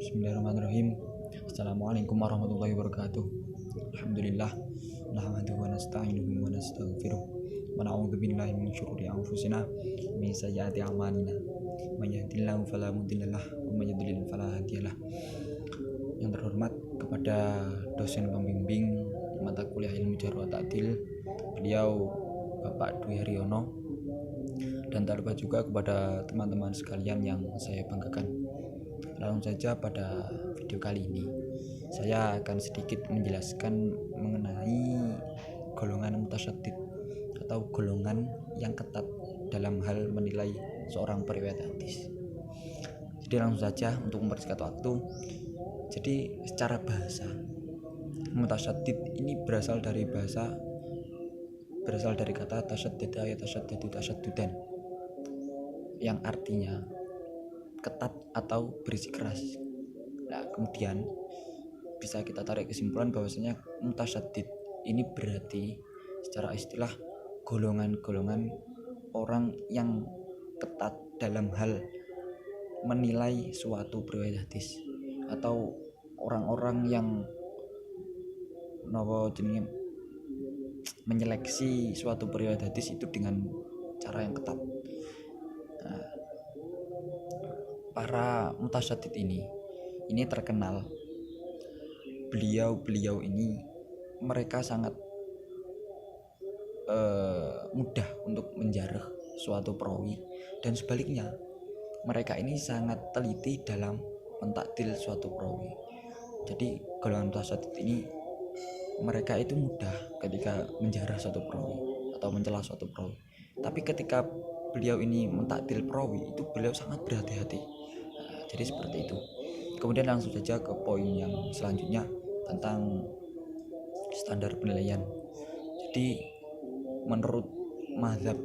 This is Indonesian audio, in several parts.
Bismillahirrahmanirrahim. Assalamualaikum warahmatullahi wabarakatuh. Alhamdulillah, nahmaduhu wa nasta'inuhu wa nastaghfiruh wa na'udzu billahi min syururi anfusina wa min sayyiati a'malina. May yahdihillahu fala mudhillalah wa may yudhlil fala hadiyalah. Yang terhormat kepada dosen pembimbing mata kuliah Ilmu Jarh wa Ta'dil, beliau Bapak Dwi Haryono, dan tak lupa juga kepada teman-teman sekalian yang saya banggakan. Langsung saja pada video kali ini saya akan sedikit menjelaskan mengenai golongan mutasyaddid atau golongan yang ketat dalam hal menilai seorang periwayat hadis. Jadi langsung saja untuk mempersingkat waktu. Jadi secara bahasa, mutasyaddid ini berasal dari kata tasyaddada ya tasyaddadu tasyaddudan, yang artinya ketat atau bersikeras. Nah, kemudian bisa kita tarik kesimpulan bahwasanya mutasyaddid ini berarti secara istilah golongan-golongan orang yang ketat dalam hal menilai suatu riwayat hadis, atau orang-orang yang menyeleksi suatu riwayat hadis itu dengan cara yang ketat. Nah, para mutasyaddid ini terkenal, beliau ini mereka sangat mudah untuk menjarah suatu perawi, dan sebaliknya mereka ini sangat teliti dalam mentakdil suatu perawi. Jadi golongan mutasyaddid ini mereka itu mudah ketika menjarah suatu perawi atau mencela suatu perawi, tapi ketika beliau ini mentakdil perawi itu beliau sangat berhati-hati. Jadi seperti itu. Kemudian langsung saja ke poin yang selanjutnya tentang standar penilaian. Jadi menurut mazhab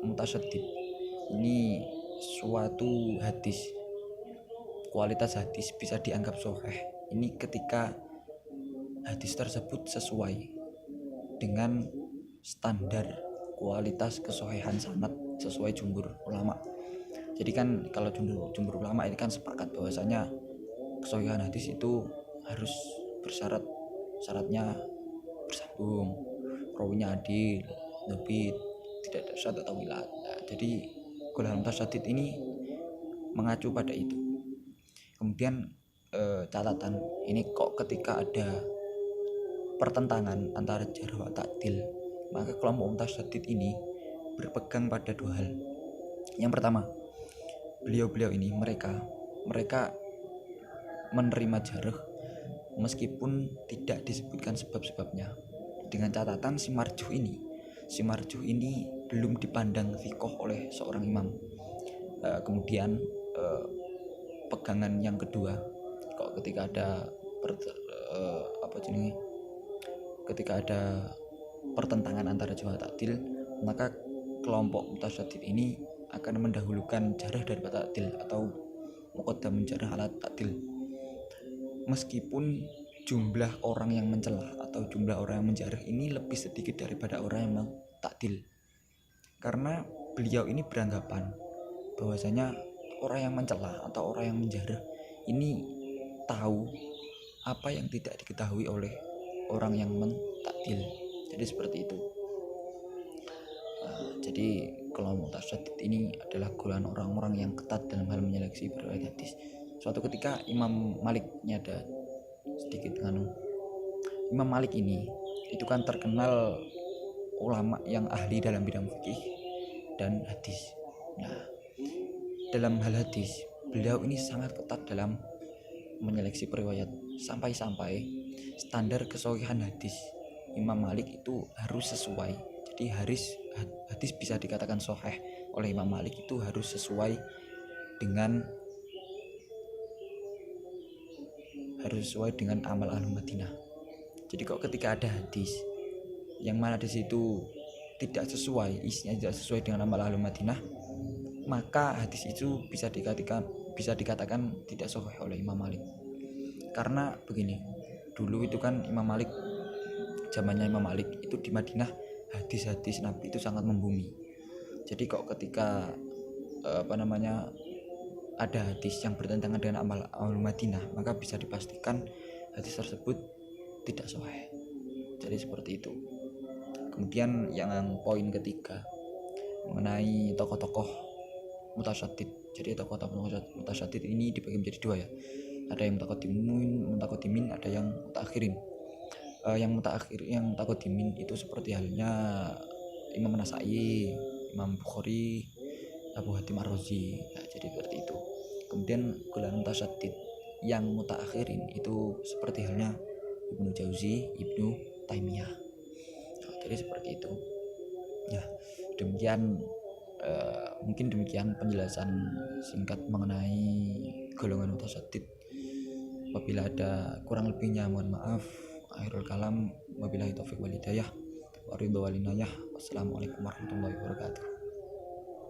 mutasyaddid ini, suatu hadis, kualitas hadis bisa dianggap sahih ini ketika hadis tersebut sesuai dengan standar kualitas kesahihan sanad sesuai jumhur ulama. Jadi kan kalau jumhur ulama ini kan sepakat bahwasanya kesahihan hadis itu harus syaratnya bersambung, perawinya adil, dhabit, tidak ada syad atau wilat. Nah, jadi golongan mutasyaddid ini mengacu pada itu. Kemudian catatan ini, kok ketika ada pertentangan antara jarh wa ta'dil, maka kelompok mutasyaddid ini berpegang pada dua hal. Yang pertama, beliau ini mereka menerima jarh meskipun tidak disebutkan sebab-sebabnya, dengan catatan si marjuh ini belum dipandang thiqah oleh seorang imam. Kemudian pegangan yang kedua, kok ketika ada pertentangan antara jarh wa ta'dil, maka kelompok mutasyaddid ini akan mendahulukan jarh daripada ta'dil atau muqaddam jarh ala ta'dil, meskipun jumlah orang yang mencela atau jumlah orang yang menjarh ini lebih sedikit daripada orang yang ta'dil, karena beliau ini beranggapan bahwasanya orang yang mencela atau orang yang menjarh ini tahu apa yang tidak diketahui oleh orang yang mentakdil. Jadi seperti itu. Jadi kelompok mutasyaddid ini adalah golongan orang-orang yang ketat dalam hal menyeleksi riwayat hadis. Suatu ketika Imam Malik ini ada sedikit Imam Malik ini itu kan terkenal ulama yang ahli dalam bidang fikih dan hadis. Nah, dalam hal hadis beliau ini sangat ketat dalam menyeleksi periwayat, sampai-sampai standar kesahihan hadis Imam Malik itu harus sesuai. Jadi hadis bisa dikatakan sahih oleh Imam Malik itu harus sesuai dengan amal ahlu Madinah. Jadi kok ketika ada hadis yang mana di situ tidak sesuai, isinya tidak sesuai dengan amal ahlu Madinah, maka hadis itu bisa dikatakan tidak sahih oleh Imam Malik. Karena begini, dulu itu kan zamannya Imam Malik itu di Madinah hadis-hadis Nabi itu sangat membumi. Jadi kok ketika ada hadis yang bertentangan dengan amal Madinah, maka bisa dipastikan hadis tersebut tidak sahih. Jadi seperti itu. Kemudian yang poin ketiga mengenai tokoh-tokoh mutasyadid. Jadi tokoh-tokoh mutasyadid ini dibagi menjadi dua ya. Ada yang mutakodimin, ada yang mutakhirin. Yang mutakodimin itu seperti halnya Imam Nasai, Imam Bukhari, Abu Hatim Ar-Razi. Ya, jadi seperti itu. Kemudian golongan mutasyadid yang mutakhirin itu seperti halnya Ibnu Jauzi, Ibnu Taimiyah. Nah, jadi seperti itu. Ya, mungkin demikian penjelasan singkat mengenai golongan mutasyadid. Apabila ada kurang lebihnya mohon maaf. Akhirul kalam, wabillahi taufiq wal hidayah, wa ridha wal inayah. Wassalamualaikum warahmatullahi wabarakatuh.